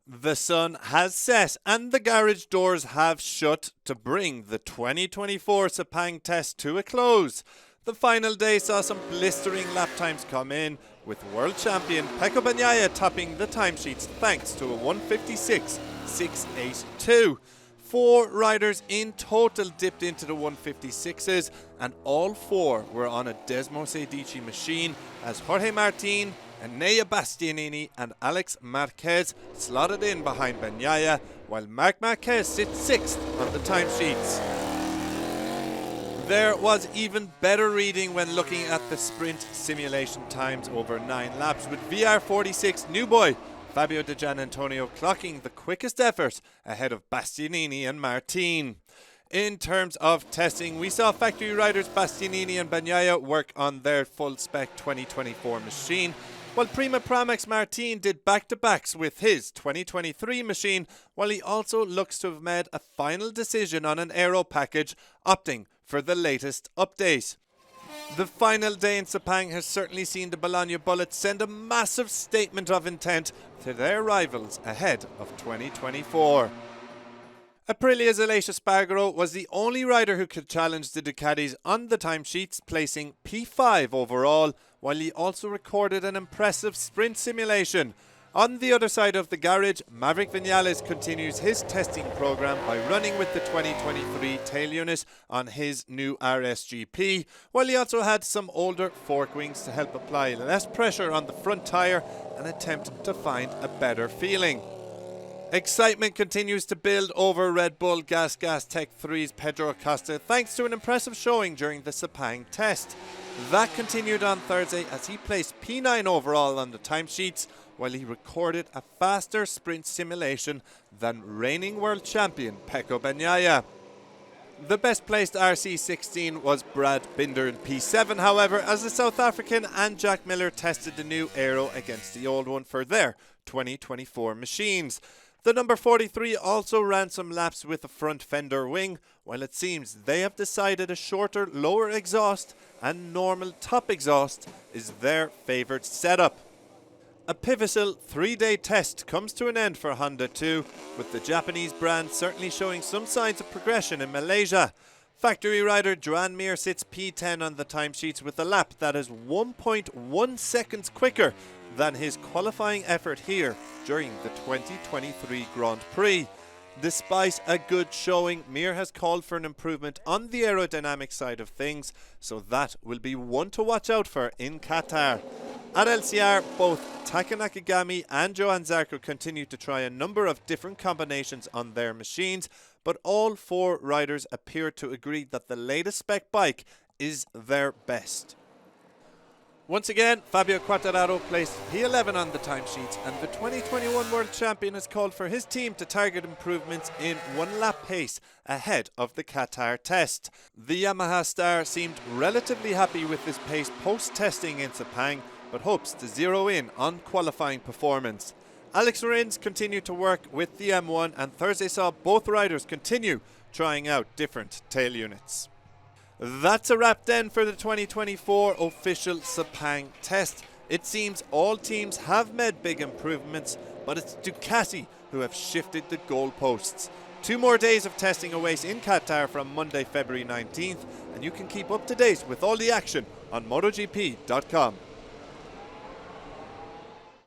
The sun has set and the garage doors have shut to bring the 2024 Sepang test to a close. The final day saw some blistering lap times come in, with world champion Pecco Bagnaia topping the timesheets thanks to a 156.682. 4 riders in total dipped into the 156s, and all 4 were on a Desmos Edici machine as Jorge Martin, Enea Bastianini and Alex Marquez slotted in behind Bagnaia, while Marc Marquez sits 6th on the timesheets. There was even better reading when looking at the sprint simulation times over 9 laps, with VR46 new boy Fabio Di Gianantonio clocking the quickest effort ahead of Bastianini and Martin. In terms of testing, we saw factory riders Bastianini and Bagnaia work on their full-spec 2024 machine, while Prima Pramax Martin did back-to-backs with his 2023 machine, while he also looks to have made a final decision on an aero package, opting for the latest update. The final day in Sepang has certainly seen the Bologna Bullets send a massive statement of intent to their rivals ahead of 2024. Aprilia's Aleix Espargaro was the only rider who could challenge the Ducatis on the timesheets, placing P5 overall, while he also recorded an impressive sprint simulation. On the other side of the garage, Maverick Viñales continues his testing program by running with the 2023 tail unit on his new RSGP, while he also had some older fork wings to help apply less pressure on the front tyre and attempt to find a better feeling. Excitement continues to build over Red Bull Gas Tech 3's Pedro Acosta thanks to an impressive showing during the Sepang test. That continued on Thursday as he placed P9 overall on the timesheets, while he recorded a faster sprint simulation than reigning world champion Pecco Bagnaia. The best placed RC16 was Brad Binder in P7, however, as the South African and Jack Miller tested the new aero against the old one for their 2024 machines. The number 43 also ran some laps with a front fender wing, while it seems they have decided a shorter lower exhaust and normal top exhaust is their favoured setup. A pivotal 3-day test comes to an end for Honda too, with the Japanese brand certainly showing some signs of progression in Malaysia. Factory rider Joan Mir sits P10 on the timesheets with a lap that is 1.1 seconds quicker than his qualifying effort here during the 2023 Grand Prix. Despite a good showing, Mir has called for an improvement on the aerodynamic side of things, so that will be one to watch out for in Qatar. At LCR, both Taka Nakagami and Johan Zarco continue to try a number of different combinations on their machines, but all 4 riders appear to agree that the latest spec bike is their best. Once again, Fabio Quartararo placed P11 on the timesheets, and the 2021 World Champion has called for his team to target improvements in 1-lap pace ahead of the Qatar test. The Yamaha star seemed relatively happy with his pace post-testing in Sepang, but hopes to zero in on qualifying performance. Alex Rins continued to work with the M1, and Thursday saw both riders continue trying out different tail units. That's a wrap then for the 2024 official Sepang test. It seems all teams have made big improvements, but it's Ducati who have shifted the goalposts. 2 more days of testing awaits in Qatar from Monday, February 19th, and you can keep up to date with all the action on MotoGP.com.